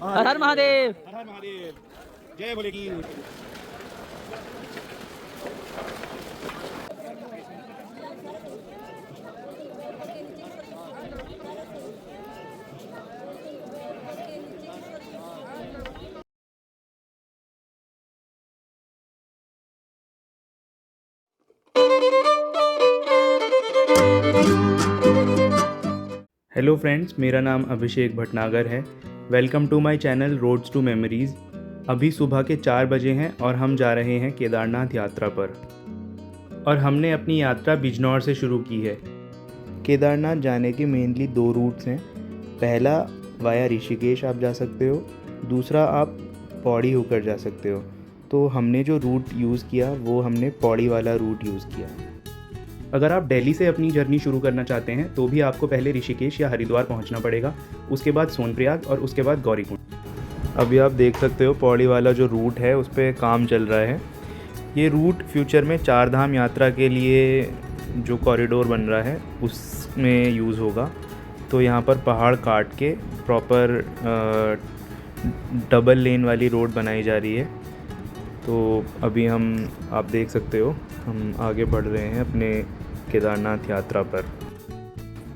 हर हर महादेव। हर हर महादेव। जय भोले की। Hello friends, मेरा नाम अभिषेक भटनागर है। Welcome to my channel roads to memories. अभी सुबह के 4 बजे हैं और हम जा रहे हैं केदारनाथ यात्रा पर। और हमने अपनी यात्रा बिजनौर से शुरू की है। केदारनाथ जाने के मेनली 2 रूट्स हैं। पहला वाया ऋषिकेश आप जा सकते हो, दूसरा आप पौड़ी होकर जा सकते हो। तो हमने जो रूट यूज़ किया वो हमने पौड़ी वाला रूट यूज़ किया। अगर आप दिल्ली से अपनी जर्नी शुरू करना चाहते हैं तो भी आपको पहले ऋषिकेश या हरिद्वार पहुंचना पड़ेगा, उसके बाद सोनप्रयाग और उसके बाद गौरीकुंड। अभी आप देख सकते हो पौड़ी वाला जो रूट है उस पर काम चल रहा है। ये रूट फ्यूचर में 4 धाम यात्रा के लिए जो कॉरिडोर बन रहा है उसमें यूज़ होगा। तो यहाँ पर पहाड़ काट के प्रॉपर डबल लेन वाली रोड बनाई जा रही है। तो अभी आप देख सकते हो हम आगे बढ़ रहे हैं अपने केदारनाथ यात्रा पर।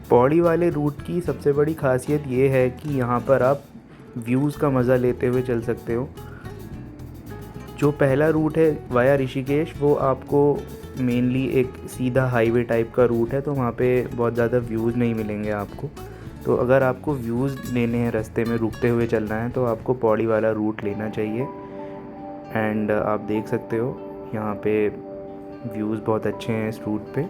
पौड़ी वाले रूट की सबसे बड़ी खासियत ये है कि यहाँ पर आप व्यूज़ का मज़ा लेते हुए चल सकते हो। जो पहला रूट है वाया ऋषिकेश वो आपको मेनली एक सीधा हाईवे टाइप का रूट है, तो वहाँ पे बहुत ज़्यादा व्यूज़ नहीं मिलेंगे आपको। तो अगर आपको व्यूज़ लेने हैं, रास्ते में रुकते हुए चलना है, तो आपको पौड़ी वाला रूट लेना चाहिए। एंड आप देख सकते हो यहाँ पे व्यूज़ बहुत अच्छे हैं इस रूट पे।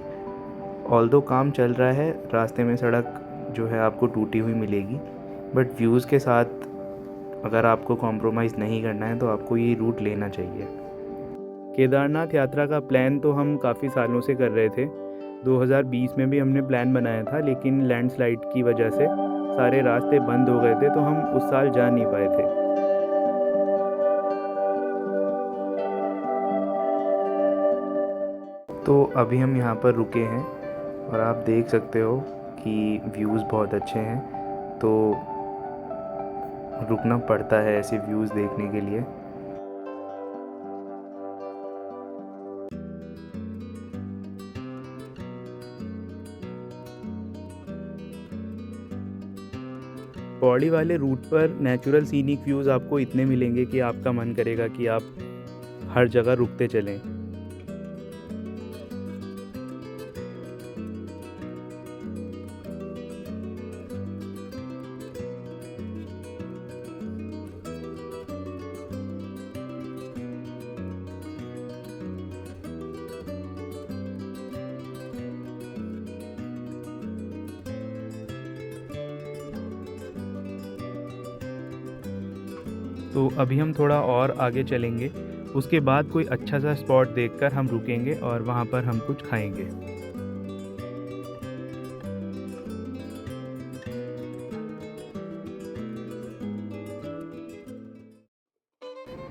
ऑल्दो काम चल रहा है, रास्ते में सड़क जो है आपको टूटी हुई मिलेगी, बट व्यूज़ के साथ अगर आपको कॉम्प्रोमाइज़ नहीं करना है तो आपको ये रूट लेना चाहिए। केदारनाथ यात्रा का प्लान तो हम काफ़ी सालों से कर रहे थे। 2020 में भी हमने प्लान बनाया था, लेकिन लैंडस्लाइड की वजह से सारे रास्ते बंद हो गए थे, तो हम उस साल जा नहीं पाए थे। तो अभी हम यहाँ पर रुके हैं और आप देख सकते हो कि व्यूज़ बहुत अच्छे हैं, तो रुकना पड़ता है ऐसे व्यूज़ देखने के लिए। पौड़ी वाले रूट पर नेचुरल सीनिक व्यूज़ आपको इतने मिलेंगे कि आपका मन करेगा कि आप हर जगह रुकते चलें। तो अभी हम थोड़ा और आगे चलेंगे, उसके बाद कोई अच्छा सा स्पॉट देखकर हम रुकेंगे और वहाँ पर हम कुछ खाएंगे।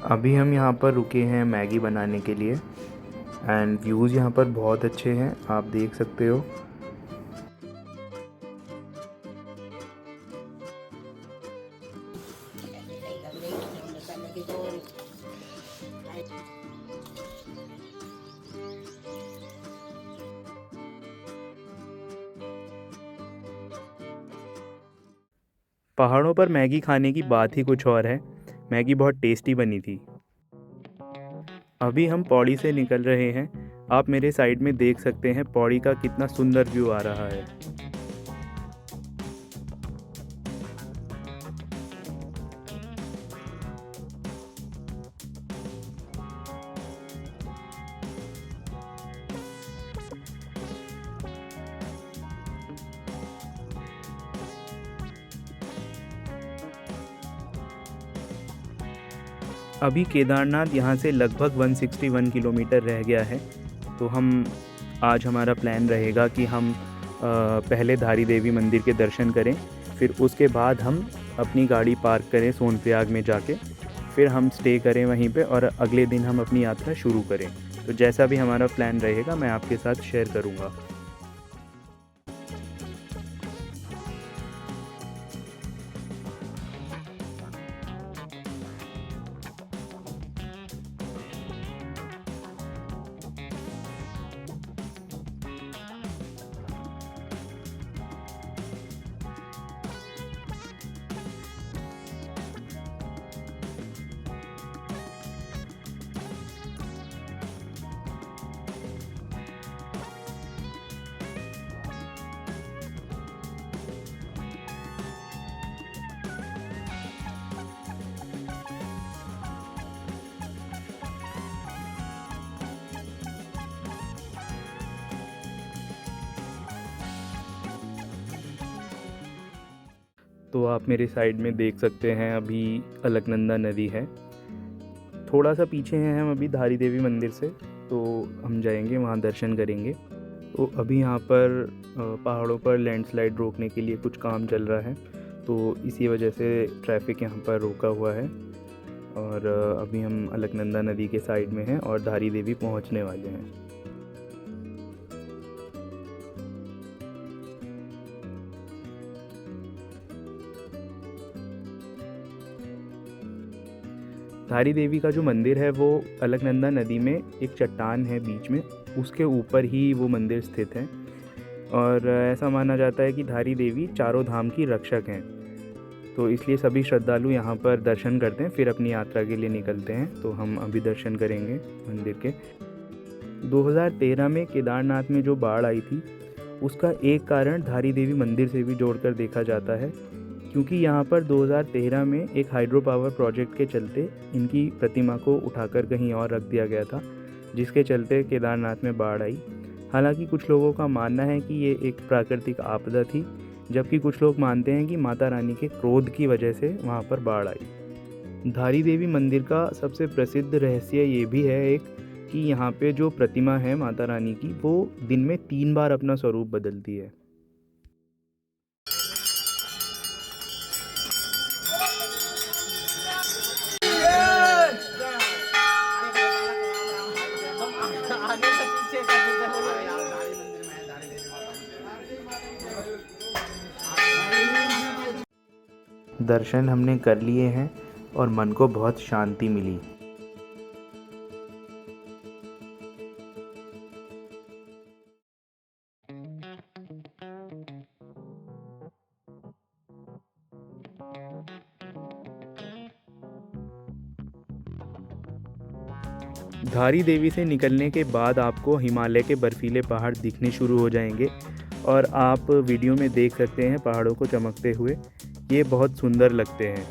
अभी हम यहाँ पर रुके हैं मैगी बनाने के लिए एंड व्यूज़ यहाँ पर बहुत अच्छे हैं, आप देख सकते हो। पहाड़ों पर मैगी खाने की बात ही कुछ और है। मैगी बहुत टेस्टी बनी थी। अभी हम पौड़ी से निकल रहे हैं। आप मेरे साइड में देख सकते हैं पौड़ी का कितना सुंदर व्यू आ रहा है। अभी केदारनाथ यहाँ से लगभग 161 किलोमीटर रह गया है। तो आज हमारा प्लान रहेगा कि हम पहले धारी देवी मंदिर के दर्शन करें, फिर उसके बाद हम अपनी गाड़ी पार्क करें सोनप्रयाग में जाके, फिर हम स्टे करें वहीं पे और अगले दिन हम अपनी यात्रा शुरू करें। तो जैसा भी हमारा प्लान रहेगा मैं आपके साथ शेयर करूँगा। तो आप मेरे साइड में देख सकते हैं अभी अलकनंदा नदी है। थोड़ा सा पीछे हैं हम अभी धारी देवी मंदिर से, तो हम जाएंगे वहाँ दर्शन करेंगे। तो अभी यहाँ पर पहाड़ों पर लैंडस्लाइड रोकने के लिए कुछ काम चल रहा है, तो इसी वजह से ट्रैफिक यहाँ पर रोका हुआ है। और अभी हम अलकनंदा नदी के साइड में हैं और धारी देवी पहुँचने वाले हैं। धारी देवी का जो मंदिर है वो अलकनंदा नदी में एक चट्टान है बीच में, उसके ऊपर ही वो मंदिर स्थित है। और ऐसा माना जाता है कि धारी देवी चारों धाम की रक्षक हैं, तो इसलिए सभी श्रद्धालु यहाँ पर दर्शन करते हैं, फिर अपनी यात्रा के लिए निकलते हैं। तो हम अभी दर्शन करेंगे मंदिर के। 2013 में केदारनाथ में जो बाढ़ आई थी उसका एक कारण धारी देवी मंदिर से भी जोड़कर देखा जाता है, क्योंकि यहाँ पर 2013 में एक हाइड्रो पावर प्रोजेक्ट के चलते इनकी प्रतिमा को उठाकर कहीं और रख दिया गया था, जिसके चलते केदारनाथ में बाढ़ आई। हालांकि कुछ लोगों का मानना है कि ये एक प्राकृतिक आपदा थी, जबकि कुछ लोग मानते हैं कि माता रानी के क्रोध की वजह से वहाँ पर बाढ़ आई। धारी देवी मंदिर का सबसे प्रसिद्ध रहस्य ये भी है एक कि यहाँ पे जो प्रतिमा है माता रानी की, वो दिन में 3 बार अपना स्वरूप बदलती है। दर्शन हमने कर लिए हैं और मन को बहुत शांति मिली। धारी देवी से निकलने के बाद आपको हिमालय के बर्फीले पहाड़ दिखने शुरू हो जाएंगे और आप वीडियो में देख सकते हैं पहाड़ों को चमकते हुए। ये बहुत सुंदर लगते हैं।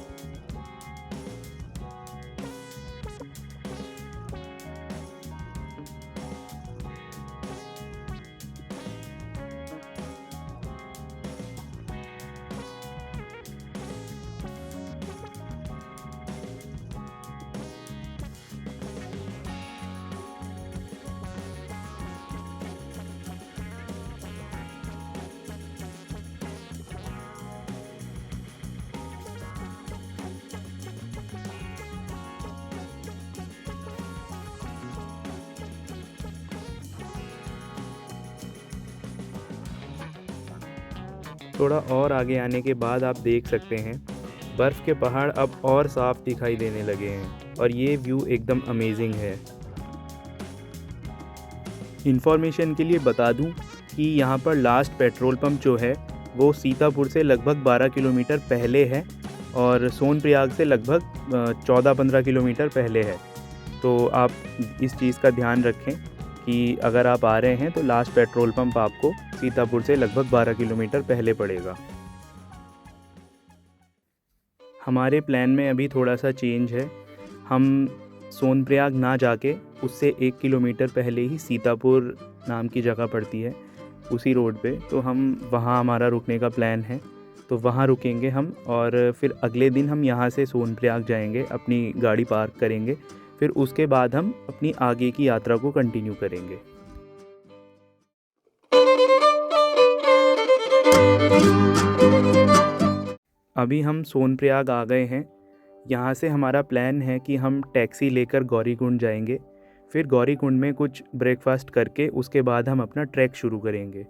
थोड़ा और आगे आने के बाद आप देख सकते हैं बर्फ़ के पहाड़ अब और साफ दिखाई देने लगे हैं और ये व्यू एकदम अमेजिंग है। इन्फॉर्मेशन के लिए बता दूं कि यहाँ पर लास्ट पेट्रोल पंप जो है वो सीतापुर से लगभग 12 किलोमीटर पहले है और सोनप्रयाग से लगभग 14-15 किलोमीटर पहले है। तो आप इस चीज़ का ध्यान रखें कि अगर आप आ रहे हैं तो लास्ट पेट्रोल पंप आपको सीतापुर से लगभग 12 किलोमीटर पहले पड़ेगा। हमारे प्लान में अभी थोड़ा सा चेंज है। हम सोनप्रयाग ना जाके उससे 1 किलोमीटर पहले ही सीतापुर नाम की जगह पड़ती है उसी रोड पे, तो हम वहाँ हमारा रुकने का प्लान है। तो वहाँ रुकेंगे हम और फिर अगले दिन हम यहाँ से सोनप्रयाग जाएंगे, अपनी गाड़ी पार्क करेंगे, फिर उसके बाद हम अपनी आगे की यात्रा को कंटिन्यू करेंगे। अभी हम सोनप्रयाग आ गए हैं। यहाँ से हमारा प्लान है कि हम टैक्सी लेकर गौरीकुंड जाएंगे, फिर गौरीकुंड में कुछ ब्रेकफास्ट करके उसके बाद हम अपना ट्रैक शुरू करेंगे।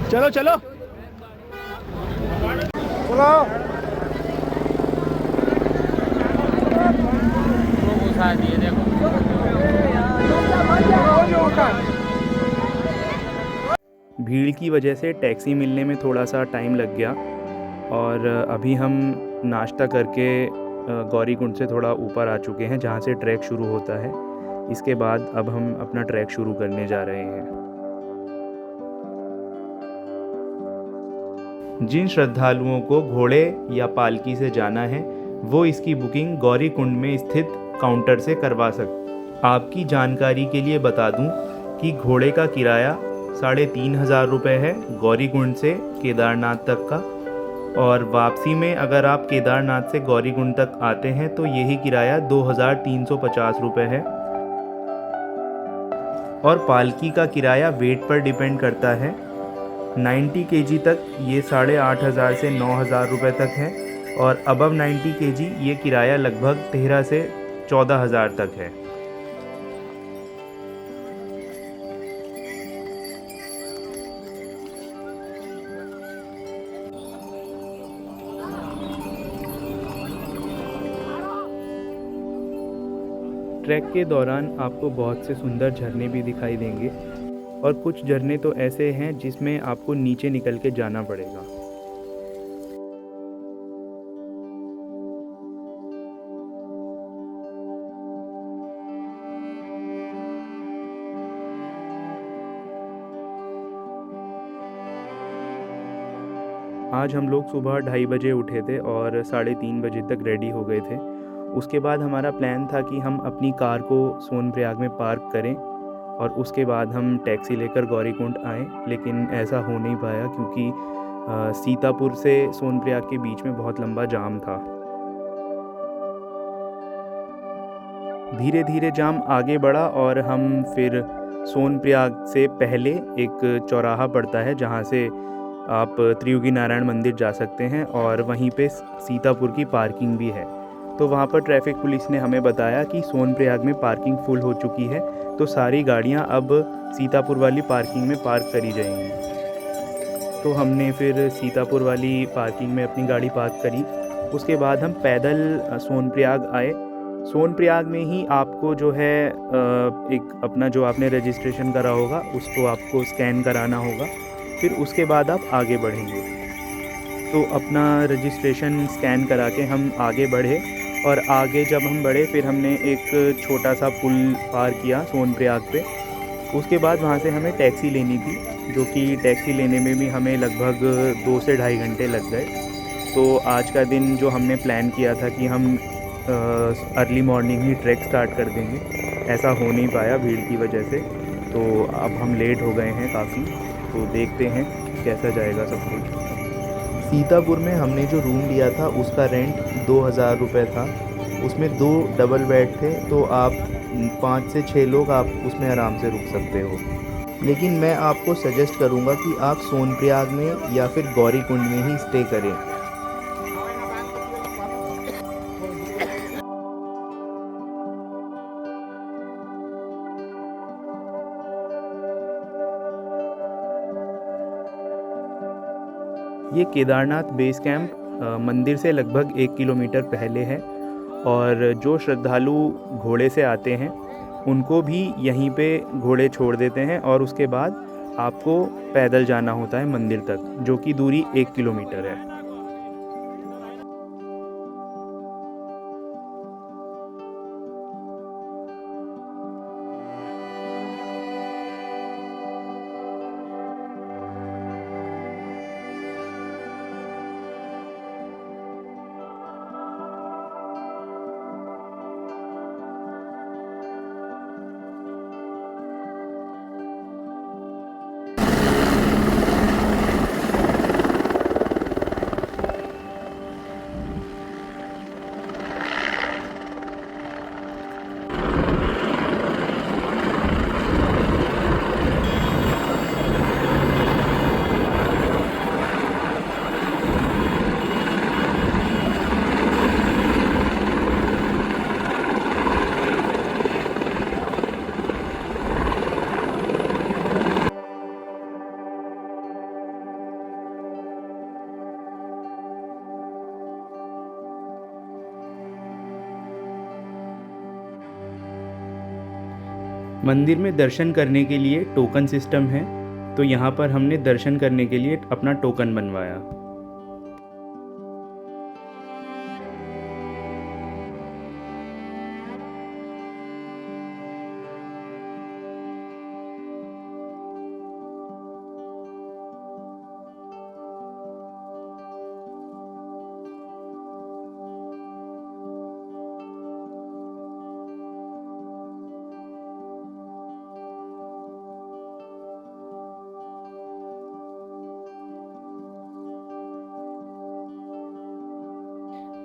चलो चलो चलो। भीड़ की वजह से टैक्सी मिलने में थोड़ा सा टाइम लग गया और अभी हम नाश्ता करके गौरीकुंड से थोड़ा ऊपर आ चुके हैं जहाँ से ट्रैक शुरू होता है। इसके बाद अब हम अपना ट्रैक शुरू करने जा रहे हैं। जिन श्रद्धालुओं को घोड़े या पालकी से जाना है वो इसकी बुकिंग गौरीकुंड में स्थित काउंटर से करवा सकते। आपकी जानकारी के लिए बता दूं कि घोड़े का किराया 3,500 रुपये है गौरीकुंड से केदारनाथ तक का, और वापसी में अगर आप केदारनाथ से गौरीकुंड तक आते हैं तो यही किराया 2,350 रुपये है। और पालकी का किराया वेट पर डिपेंड करता है। 90 केजी तक ये 8,500 से 9,000 रुपये तक है, और अबव 90 केजी ये किराया लगभग 13 से 14,000 तक है। ट्रैक के दौरान आपको बहुत से सुंदर झरने भी दिखाई देंगे, और कुछ झरने तो ऐसे हैं जिसमें आपको नीचे निकल के जाना पड़ेगा। आज हम लोग सुबह 2:30 बजे उठे थे और 3:30 बजे तक रेडी हो गए थे। उसके बाद हमारा प्लान था कि हम अपनी कार को सोनप्रयाग में पार्क करें और उसके बाद हम टैक्सी लेकर गौरीकुंड आएँ, लेकिन ऐसा हो नहीं पाया क्योंकि सीतापुर से सोनप्रयाग के बीच में बहुत लंबा जाम था। धीरे धीरे जाम आगे बढ़ा और हम फिर सोनप्रयाग से पहले एक चौराहा पड़ता है जहाँ से आप त्रियुगी नारायण मंदिर जा सकते हैं, और वहीं पे सीतापुर की पार्किंग भी है। तो वहाँ पर ट्रैफिक पुलिस ने हमें बताया कि सोनप्रयाग में पार्किंग फुल हो चुकी है, तो सारी गाड़ियाँ अब सीतापुर वाली पार्किंग में पार्क करी जाएंगी। तो हमने फिर सीतापुर वाली पार्किंग में अपनी गाड़ी पार्क करी। उसके बाद हम पैदल सोनप्रयाग आए। सोनप्रयाग में ही आपको जो है एक अपना जो आपने रजिस्ट्रेशन करा होगा उसको आपको स्कैन कराना होगा, फिर उसके बाद आप आगे बढ़ेंगे। तो अपना रजिस्ट्रेशन स्कैन करा के हम आगे बढ़े, और आगे जब हम बढ़े फिर हमने एक छोटा सा पुल पार किया सोनप्रयाग पे। उसके बाद वहाँ से हमें टैक्सी लेनी थी, जो कि टैक्सी लेने में भी हमें लगभग 2 से ढाई घंटे लग गए। तो आज का दिन जो हमने प्लान किया था कि हम अर्ली मॉर्निंग ही ट्रैक स्टार्ट कर देंगे, ऐसा हो नहीं पाया भीड़ की वजह से। तो अब हम लेट हो गए हैं काफ़ी, तो देखते हैं कैसा जाएगा सब कुछ। सीतापुर में हमने जो रूम लिया था उसका रेंट 2,000 रुपये था। उसमें 2 डबल बेड थे, तो आप 5 से 6 लोग आप उसमें आराम से रुक सकते हो। लेकिन मैं आपको सजेस्ट करूँगा कि आप सोनप्रयाग में या फिर गौरीकुंड में ही स्टे करें। ये केदारनाथ बेस कैंप मंदिर से लगभग 1 किलोमीटर पहले है, और जो श्रद्धालु घोड़े से आते हैं उनको भी यहीं पे घोड़े छोड़ देते हैं, और उसके बाद आपको पैदल जाना होता है मंदिर तक, जो कि दूरी 1 किलोमीटर है। मंदिर में दर्शन करने के लिए टोकन सिस्टम है, तो यहाँ पर हमने दर्शन करने के लिए अपना टोकन बनवाया।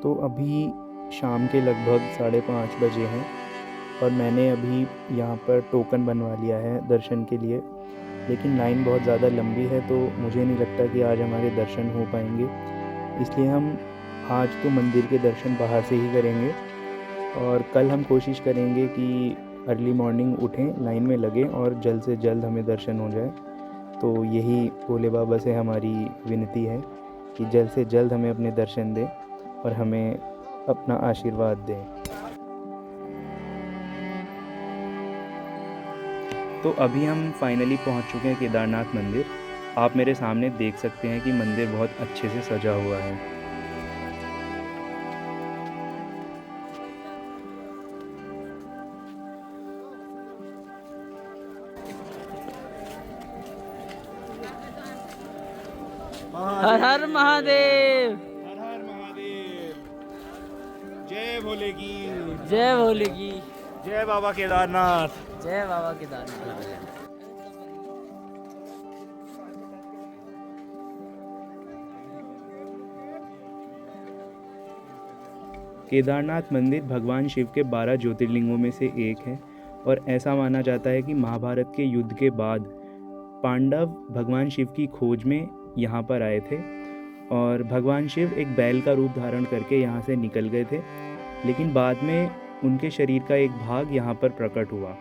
तो अभी शाम के लगभग 5:30 बजे हैं और मैंने अभी यहाँ पर टोकन बनवा लिया है दर्शन के लिए, लेकिन लाइन बहुत ज़्यादा लंबी है तो मुझे नहीं लगता कि आज हमारे दर्शन हो पाएंगे। इसलिए हम आज तो मंदिर के दर्शन बाहर से ही करेंगे और कल हम कोशिश करेंगे कि अर्ली मॉर्निंग उठें, लाइन में लगें और जल्द से जल्द हमें दर्शन हो जाए। तो यही भोले बाबा से हमारी विनती है कि जल्द से जल्द हमें अपने दर्शन दें और हमें अपना आशीर्वाद दें। तो अभी हम फाइनली पहुंच चुके हैं केदारनाथ मंदिर। आप मेरे सामने देख सकते हैं कि मंदिर बहुत अच्छे से सजा हुआ है। हर हर महादेव। हर हर महादेव। जय भोले की, जय भोले की, जय बाबा केदारनाथ। जय बाबा केदारनाथ। केदारनाथ मंदिर भगवान शिव के 12 ज्योतिर्लिंगों में से एक है और ऐसा माना जाता है कि महाभारत के युद्ध के बाद पांडव भगवान शिव की खोज में यहाँ पर आए थे और भगवान शिव एक बैल का रूप धारण करके यहाँ से निकल गए थे, लेकिन बाद में उनके शरीर का एक भाग यहाँ पर प्रकट हुआ।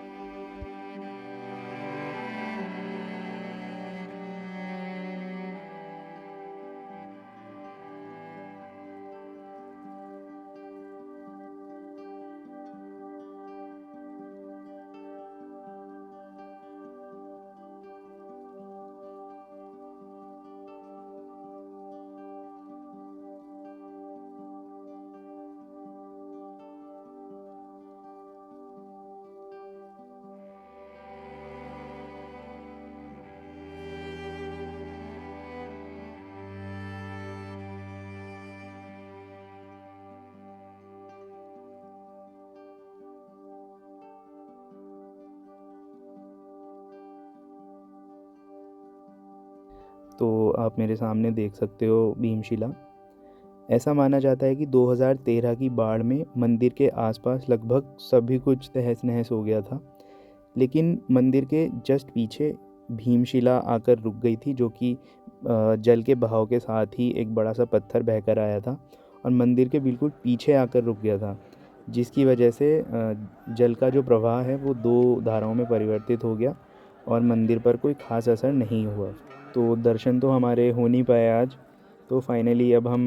तो आप मेरे सामने देख सकते हो भीमशिला। ऐसा माना जाता है कि 2013 की बाढ़ में मंदिर के आसपास लगभग सभी कुछ तहस नहस हो गया था, लेकिन मंदिर के जस्ट पीछे भीमशिला आकर रुक गई थी, जो कि जल के बहाव के साथ ही एक बड़ा सा पत्थर बहकर आया था और मंदिर के बिल्कुल पीछे आकर रुक गया था, जिसकी वजह से जल का जो प्रवाह है वो 2 धाराओं में परिवर्तित हो गया और मंदिर पर कोई ख़ास असर नहीं हुआ। तो दर्शन तो हमारे हो नहीं पाए आज। तो फाइनली अब हम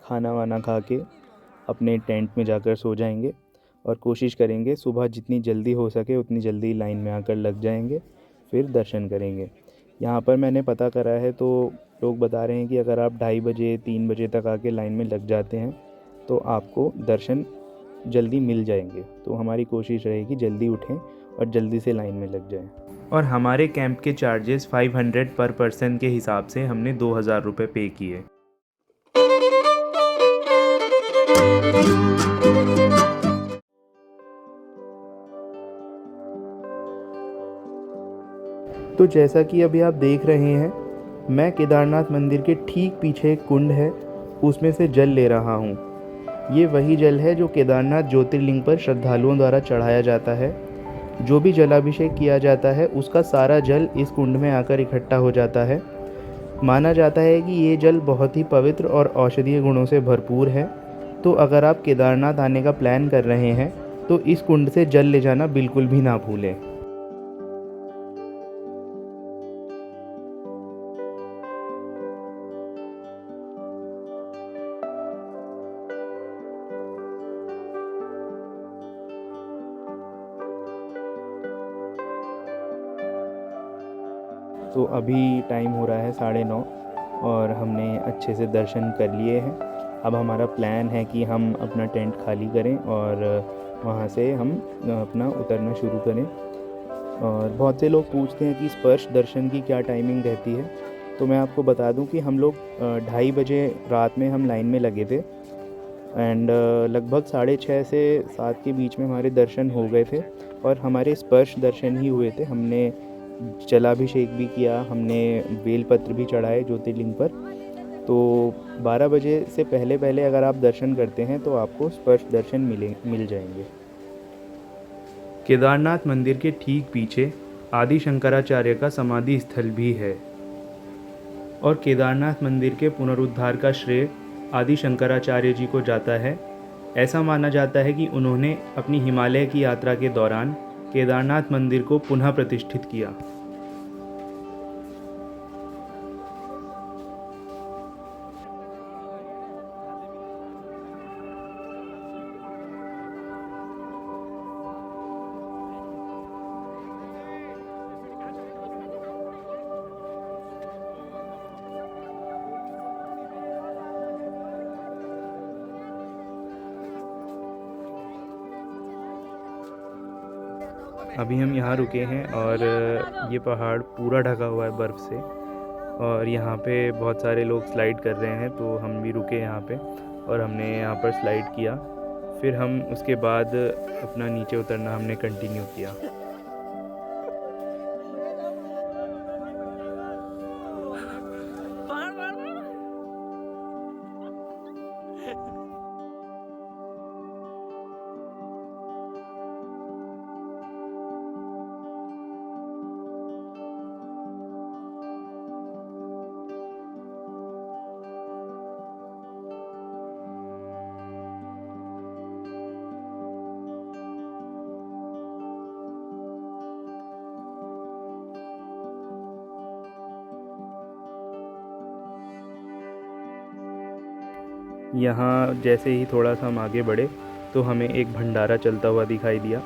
खाना वाना खा के अपने टेंट में जाकर सो जाएंगे और कोशिश करेंगे सुबह जितनी जल्दी हो सके उतनी जल्दी लाइन में आकर लग जाएंगे, फिर दर्शन करेंगे। यहाँ पर मैंने पता करा है तो लोग बता रहे हैं कि अगर आप 2:30 बजे 3 बजे तक आके लाइन में लग जाते हैं तो आपको दर्शन जल्दी मिल जाएंगे। तो हमारी कोशिश रहेगी जल्दी उठें और जल्दी से लाइन में लग जाएं। और हमारे कैंप के चार्जेस 500 पर पर्सन के हिसाब से हमने 2000 रुपये पे किए। तो जैसा कि अभी आप देख रहे हैं, मैं केदारनाथ मंदिर के ठीक पीछे एक कुंड है, उसमें से जल ले रहा हूँ। ये वही जल है जो केदारनाथ ज्योतिर्लिंग पर श्रद्धालुओं द्वारा चढ़ाया जाता है। जो भी जलाभिषेक किया जाता है उसका सारा जल इस कुंड में आकर इकट्ठा हो जाता है। माना जाता है कि ये जल बहुत ही पवित्र और औषधीय गुणों से भरपूर है। तो अगर आप केदारनाथ आने का प्लान कर रहे हैं तो इस कुंड से जल ले जाना बिल्कुल भी ना भूलें। तो अभी टाइम हो रहा है 9:30 और हमने अच्छे से दर्शन कर लिए हैं। अब हमारा प्लान है कि हम अपना टेंट खाली करें और वहाँ से हम अपना उतरना शुरू करें। और बहुत से लोग पूछते हैं कि स्पर्श दर्शन की क्या टाइमिंग रहती है, तो मैं आपको बता दूं कि हम लोग 2:30 बजे रात में हम लाइन में लगे थे एंड लगभग 6:30 से 7 के बीच में हमारे दर्शन हो गए थे और हमारे स्पर्श दर्शन ही हुए थे। हमने जलाभिषेक भी किया, हमने बेलपत्र भी चढ़ाए ज्योतिर्लिंग पर तो 12 बजे से पहले पहले अगर आप दर्शन करते हैं तो आपको स्पर्श दर्शन मिल जाएंगे। केदारनाथ मंदिर के ठीक पीछे आदि शंकराचार्य का समाधि स्थल भी है और केदारनाथ मंदिर के पुनरुद्धार का श्रेय आदि शंकराचार्य जी को जाता है। ऐसा माना जाता है कि उन्होंने अपनी हिमालय की यात्रा के दौरान केदारनाथ मंदिर को पुनः प्रतिष्ठित किया। अभी हम यहाँ रुके हैं और ये पहाड़ पूरा ढका हुआ है बर्फ़ से और यहाँ पे बहुत सारे लोग स्लाइड कर रहे हैं, तो हम भी रुके यहाँ पे और हमने यहाँ पर स्लाइड किया। फिर हम उसके बाद अपना नीचे उतरना हमने कंटिन्यू किया। यहाँ जैसे ही थोड़ा सा हम आगे बढ़े तो हमें एक भंडारा चलता हुआ दिखाई दिया,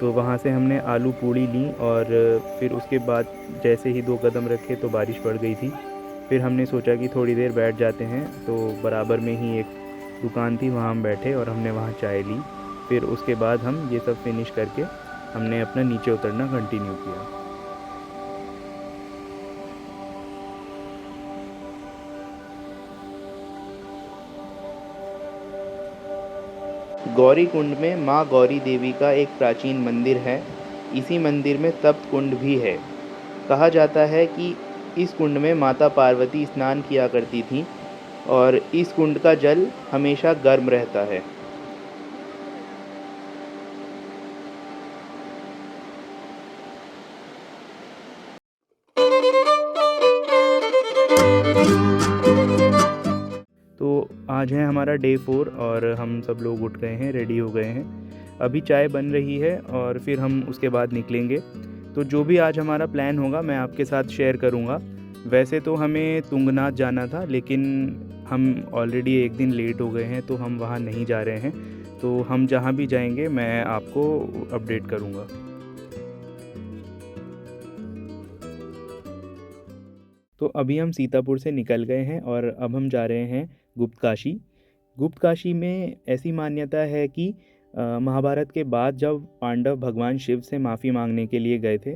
तो वहाँ से हमने आलू पूड़ी ली और फिर उसके बाद जैसे ही 2 कदम रखे तो बारिश पड़ गई थी। फिर हमने सोचा कि थोड़ी देर बैठ जाते हैं, तो बराबर में ही एक दुकान थी, वहाँ हम बैठे और हमने वहाँ चाय ली। फिर उसके बाद हम ये सब फिनिश करके हमने अपना नीचे उतरना कंटिन्यू किया। गौरी कुंड में माँ गौरी देवी का एक प्राचीन मंदिर है। इसी मंदिर में तप्त कुंड भी है। कहा जाता है कि इस कुंड में माता पार्वती स्नान किया करती थीं और इस कुंड का जल हमेशा गर्म रहता है। तो आज है हमारा डे 4 और हम सब लोग उठ गए हैं, रेडी हो गए हैं। अभी चाय बन रही है और फिर हम उसके बाद निकलेंगे। तो जो भी आज हमारा प्लान होगा मैं आपके साथ शेयर करूँगा। वैसे तो हमें तुंगनाथ जाना था, लेकिन हम ऑलरेडी एक दिन लेट हो गए हैं, तो हम वहाँ नहीं जा रहे हैं। तो हम जहाँ भी जाएंगे मैं आपको अपडेट करूँगा। तो अभी हम सीतापुर से निकल गए हैं और अब हम जा रहे हैं गुप्तकाशी। गुप्तकाशी में ऐसी मान्यता है कि महाभारत के बाद जब पांडव भगवान शिव से माफ़ी मांगने के लिए गए थे,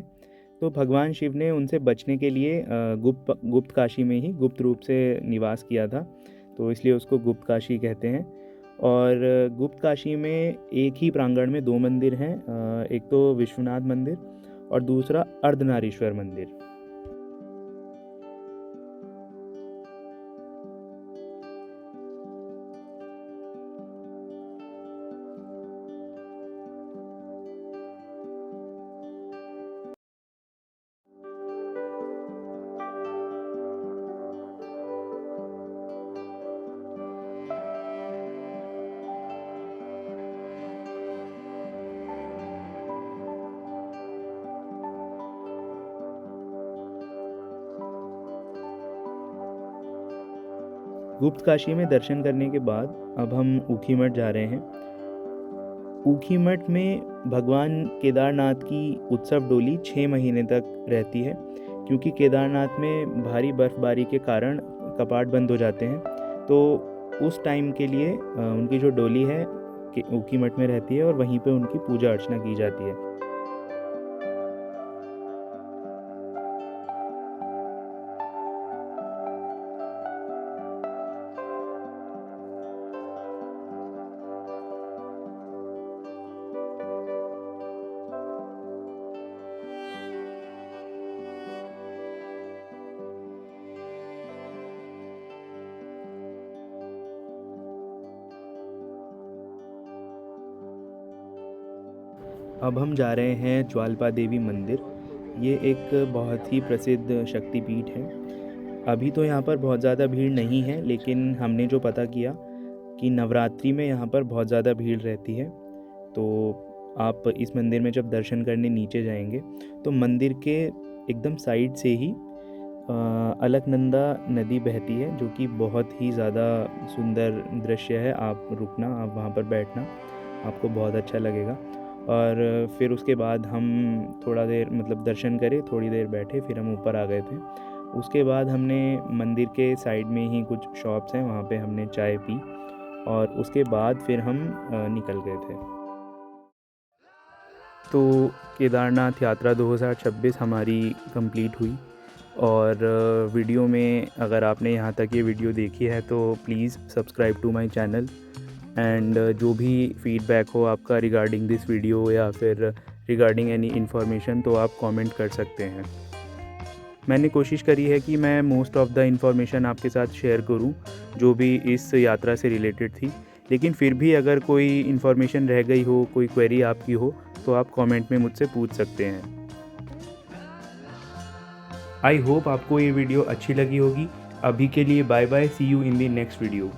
तो भगवान शिव ने उनसे बचने के लिए गुप्तकाशी में ही गुप्त रूप से निवास किया था, तो इसलिए उसको गुप्तकाशी कहते हैं। और गुप्तकाशी में एक ही प्रांगण में 2 मंदिर हैं, एक तो विश्वनाथ मंदिर और दूसरा अर्धनारीश्वर मंदिर। गुप्तकाशी में दर्शन करने के बाद अब हम ऊखीमठ जा रहे हैं। ऊखीमठ में भगवान केदारनाथ की उत्सव डोली 6 महीने तक रहती है, क्योंकि केदारनाथ में भारी बर्फबारी के कारण कपाट बंद हो जाते हैं। तो उस टाइम के लिए उनकी जो डोली है ऊखीमठ में रहती है और वहीं पे उनकी पूजा अर्चना की जाती है। अब हम जा रहे हैं ज्वालपा देवी मंदिर। ये एक बहुत ही प्रसिद्ध शक्तिपीठ है। अभी तो यहाँ पर बहुत ज़्यादा भीड़ नहीं है, लेकिन हमने जो पता किया कि नवरात्रि में यहाँ पर बहुत ज़्यादा भीड़ रहती है। तो आप इस मंदिर में जब दर्शन करने नीचे जाएंगे तो मंदिर के एकदम साइड से ही अलकनंदा नदी बहती है, जो कि बहुत ही ज़्यादा सुंदर दृश्य है। आप रुकना, आप वहाँ पर बैठना, आपको बहुत अच्छा लगेगा। और फिर उसके बाद हम थोड़ा देर मतलब दर्शन करे, थोड़ी देर बैठे, फिर हम ऊपर आ गए थे। उसके बाद हमने मंदिर के साइड में ही कुछ शॉप्स हैं, वहाँ पे हमने चाय पी और उसके बाद फिर हम निकल गए थे। तो केदारनाथ यात्रा 2026 हमारी कंप्लीट हुई। और वीडियो में अगर आपने यहाँ तक ये वीडियो देखी है तो please subscribe to my channel. And जो भी फीडबैक हो आपका रिगार्डिंग दिस वीडियो या फिर रिगार्डिंग एनी इन्फॉर्मेशन, तो आप कमेंट कर सकते हैं। मैंने कोशिश करी है कि मैं मोस्ट ऑफ़ द इन्फॉर्मेशन आपके साथ शेयर करूं जो भी इस यात्रा से रिलेटेड थी, लेकिन फिर भी अगर कोई इन्फॉर्मेशन रह गई हो, कोई क्वेरी आपकी हो, तो आप कमेंट में मुझसे पूछ सकते हैं। आई होप आपको ये वीडियो अच्छी लगी होगी। अभी के लिए bye bye, see you in the next video.